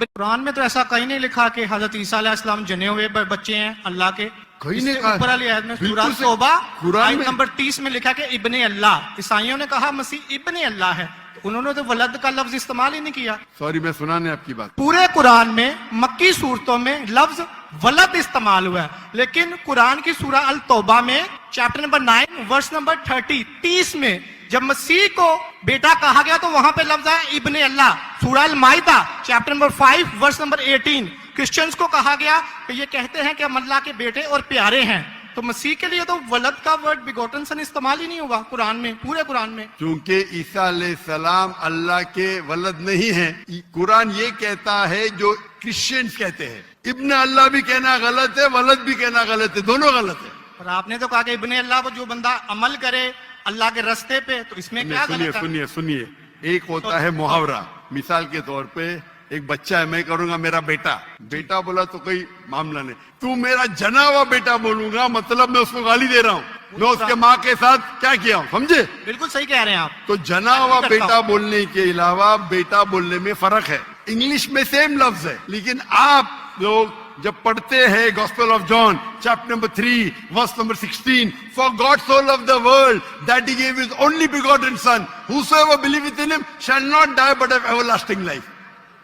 قرآن میں تو ایسا کہیں نہیں لکھا کہ حضرت عیسیٰ علیہ السلام جنے ہوئے بچے ہیں اللہ کے. کہیں نہیں کہا. اوپر والی آیت میں سورہ بالکل توبہ قرآن آیت میں نمبر 30 میں لکھا کہ ابن اللہ. عیسائیوں نے کہا مسیح ابن اللہ ہے, انہوں نے تو ولد کا لفظ استعمال ہی نہیں کیا. سوری میں سنا نہیں آپ کی بات. پورے قرآن میں مکی صورتوں میں لفظ ولد استعمال ہوا ہے, لیکن قرآن کی سورہ التوبہ میں چیپٹر نمبر 9 ورس نمبر 30 میں جب مسیح کو بیٹا کہا گیا تو وہاں پہ لفظ ہے ابن اللہ. سورہ المائدہ chapter number 5 verse number 18 Christians کو کہا گیا کہ یہ کہتے ہیں کہ ہم اللہ کے بیٹے اور پیارے ہیں. تو مسیح کے لیے تو ولد کا ورڈ بیگوٹن سن استعمال ہی نہیں ہوا قرآن میں, پورے قرآن میں. چونکہ عیسیٰ علیہ السلام اللہ کے ولد نہیں ہیں. قرآن یہ کہتا ہے جو کرسچنز کہتے ہیں. ابن اللہ بھی کہنا غلط ہے, ولد بھی کہنا غلط ہے, دونوں غلط ہے. اور آپ نے تو کہا کہ ابن اللہ وہ جو بندہ عمل کرے اللہ کے رستے پہ, تو اس میں کیا غلط ہے؟ سنیے ایک ہوتا ہے محاورہ. مثال کے طور پہ ایک بچہ ہے, میں کروں گا میرا بیٹا. بیٹا بولا تو کوئی معاملہ نہیں. تو میرا جنا ہوا بیٹا بولوں گا مطلب میں اس کو گالی دے رہا ہوں, میں اس کے ماں کے ساتھ کیا کیا ہوں, سمجھے؟ بالکل صحیح کہہ رہے ہیں آپ. تو جنا ہوا بیٹا بولنے کے علاوہ بیٹا بولنے میں فرق ہے. انگلش میں سیم لفظ ہے, لیکن آپ لوگ جب پڑھتے ہیں gospel of John chapter number 3 verse number 16, for God so loved the world that he gave his only begotten son, whosoever believeth in him shall not die but have everlasting life.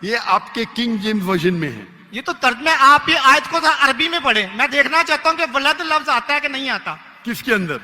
یہ آپ کے king James version میں ہے. یہ تو ترجمہ آپ یہ آیت کو عربی میں پڑھیں. میں دیکھنا چاہتا ہوں کہ ولد لفظ آتا ہے کہ نہیں آتا کس کے اندر؟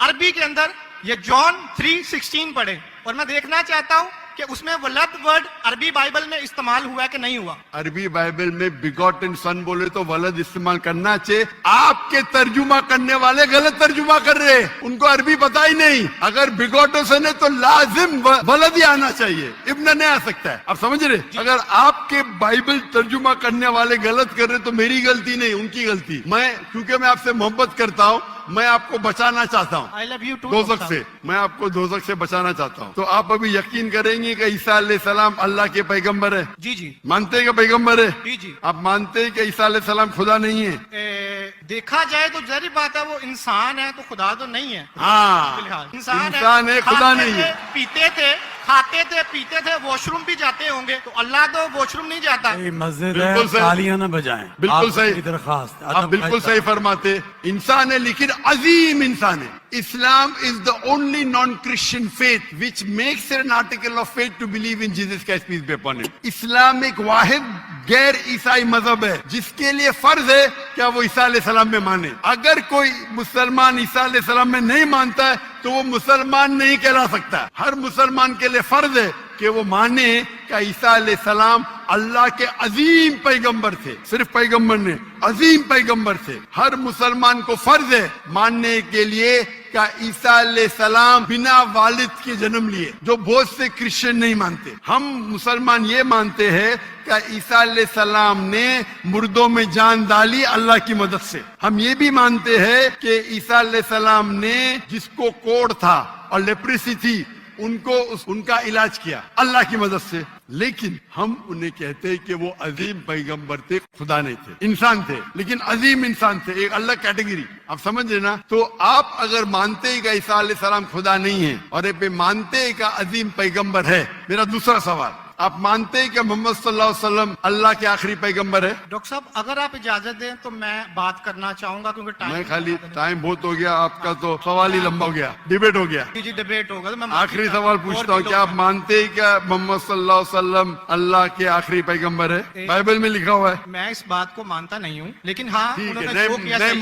عربی کے اندر. یہ جان 3:16 پڑھیں, اور میں دیکھنا چاہتا ہوں کہ اس میں ولد ورڈ عربی بائبل میں استعمال ہوا ہے کہ نہیں ہوا. عربی بائبل میں بیگوٹن سن بولے تو ولد استعمال کرنا چاہیے. آپ کے ترجمہ کرنے والے غلط ترجمہ کر رہے ہیں, ان کو عربی پتا ہی نہیں. اگر بیگوٹن سن ہے تو لازم ولد ہی آنا چاہیے, ابن نہیں آ سکتا ہے. آپ سمجھ رہے؟ اگر آپ کے بائبل ترجمہ کرنے والے غلط کر رہے تو میری غلطی نہیں, ان کی غلطی. میں کیونکہ میں آپ سے محبت کرتا ہوں, میں آپ کو بچانا چاہتا ہوں I love you too, دوزخ سے. میں آپ کو دوزخ سے بچانا چاہتا ہوں. تو آپ ابھی یقین کریں گے کہ عیسیٰ علیہ السلام اللہ کے پیغمبر ہے؟ جی مانتے ہیں کہ پیغمبر ہے؟ جی. آپ مانتے ہیں کہ عیسیٰ علیہ السلام خدا نہیں ہے؟ دیکھا جائے تو ظاہر بات ہے وہ انسان ہے تو خدا تو نہیں ہے. ہاں, انسان ہے, خدا نہیں ہے. پیتے تھے, کھاتے تھے, پیتے تھے, واش روم بھی جاتے ہوں گے, تو اللہ تو واش روم نہیں جاتا. مسجد ہے, تالیاں نہ بجائیں. بالکل صحیح درخواست, آپ بالکل صحیح فرماتے. انسان ہے لیکن عظیم انسان ہے. Islam is the only non-Christian faith which makes it an article of faith to believe in Jesus Christ, peace be upon him. اسلام ایک واحد غیر عیسائی مذہب ہے جس کے لیے فرض ہے کیا وہ عیسیٰ علیہ السلام میں مانے. اگر کوئی مسلمان عیسیٰ علیہ السلام میں نہیں مانتا ہے تو وہ مسلمان نہیں کہلا سکتا. ہر مسلمان کے لیے فرض ہے کہ وہ مانے کہ عیسیٰ علیہ السلام اللہ کے عظیم پیغمبر تھے. صرف پیغمبر نے, عظیم پیغمبر تھے. ہر مسلمان کو فرض ہے ماننے کے لیے کہ عیسیٰ علیہ السلام بنا والد کے جنم لیے, جو بہت سے کرسچن نہیں مانتے. ہم مسلمان یہ مانتے ہیں کہ عیسیٰ علیہ السلام نے مردوں میں جان ڈالی اللہ کی مدد سے. ہم یہ بھی مانتے ہیں کہ عیسیٰ علیہ السلام نے جس کو کوڑ تھا اور لیپریسی تھی ان کو ان کا علاج کیا اللہ کی مدد سے. لیکن ہم انہیں کہتے ہیں کہ وہ عظیم پیغمبر تھے, خدا نہیں تھے, انسان تھے لیکن عظیم انسان تھے, ایک الگ کیٹیگری. آپ سمجھ رہے نا؟ تو آپ اگر مانتے ہیں کہ عیسیٰ علیہ السلام خدا نہیں ہے اور مانتے ہیں کہ عظیم پیغمبر ہے, میرا دوسرا سوال, آپ مانتے ہیں کہ محمد صلی اللہ علیہ وسلم اللہ کے آخری پیغمبر ہے؟ ڈاکٹر صاحب اگر آپ اجازت دیں تو میں بات کرنا چاہوں گا کیونکہ میں خالی ٹائم بہت ہو گیا, آپ کا تو سوال ہی لمبا ہو گیا, ڈیبیٹ ہو گیا. جی ڈیبیٹ ہوگا. تو میں آخری سوال پوچھتا ہوں, کیا آپ مانتے ہیں کہ محمد صلی اللہ علیہ وسلم اللہ کے آخری پیغمبر ہے؟ بائبل میں لکھا ہوا ہے. میں اس بات کو مانتا نہیں ہوں, لیکن ہاں ٹھیک ہے,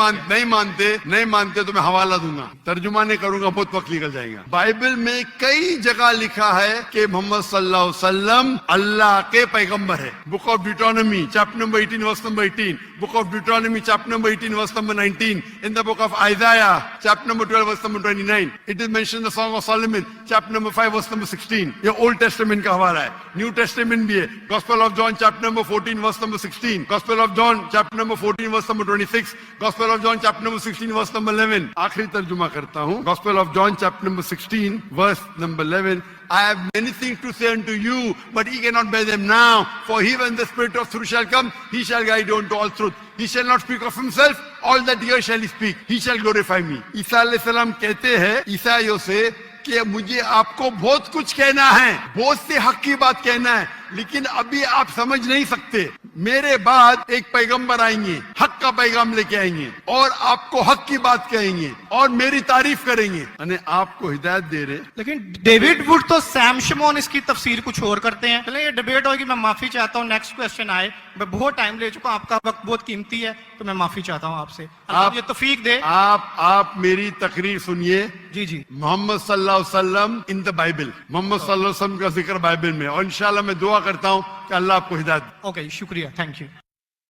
نہیں مانتے تو میں حوالہ دوں گا, ترجمہ نہیں کروں گا, بہت وقت نکل جائے گا. بائبل میں کئی جگہ لکھا ہے کہ محمد صلی اللہ علیہ وسلم اللہ کے پیغمبر ہے. Book of Deuteronomy chapter number 18 verse number 18, book of Deuteronomy chapter number 18 verse number 19, in the book of Isaiah chapter number 12 verse number 29, it is mentioned the Song of Solomon chapter number 5 verse number 16. یہ Old Testament کا حوالہ ہے, New Testament بھی ہے. Gospel of John chapter number 14 verse number 16, Gospel of John chapter number 14 verse number 26, Gospel of John chapter number 16 verse number 11. آخری ترجمہ کرتا ہوں, Gospel of John chapter number 16 verse number 11. I have many things to say unto you, but ye cannot bear them now. For he, when the Spirit of truth shall come, he shall guide you unto all truth. He shall not speak of himself, all that he shall he speak. He shall glorify me. عیسیٰ علیہ السلام کہتے ہیں عیسائیوں سے کہ مجھے آپ کو بہت کچھ کہنا ہے, بہت سے حق کی بات کہنا ہے, لیکن ابھی آپ سمجھ نہیں سکتے. میرے بعد ایک پیغمبر آئیں گے, حق کا پیغام لے کے آئیں گے, اور آپ کو حق کی بات کہیں گے اور میری تعریف کریں گے, یعنی آپ کو ہدایت دے رہے. لیکن ڈیوڈ وڈ تو سیم شمون اس کی تفسیر کچھ اور کرتے ہیں. چلیں یہ ڈیبیٹ ہوگی, میں معافی چاہتا ہوں. نیکسٹ کوسچن آئے. میں بہت ٹائم لے چکا ہوں, آپ کا وقت بہت قیمتی ہے, تو میں معافی چاہتا ہوں آپ سے. اللہ یہ توفیق دے. آپ میری تقریر سنیے. جی جی. محمد صلی اللہ علیہ وسلم ان دا بائبل, محمد صلی اللہ علیہ وسلم کا ذکر بائبل میں, اور انشاءاللہ میں دعا کرتا ہوں کہ اللہ آپ کو ہدایت. اوکے, شکریہ, تھینک یو.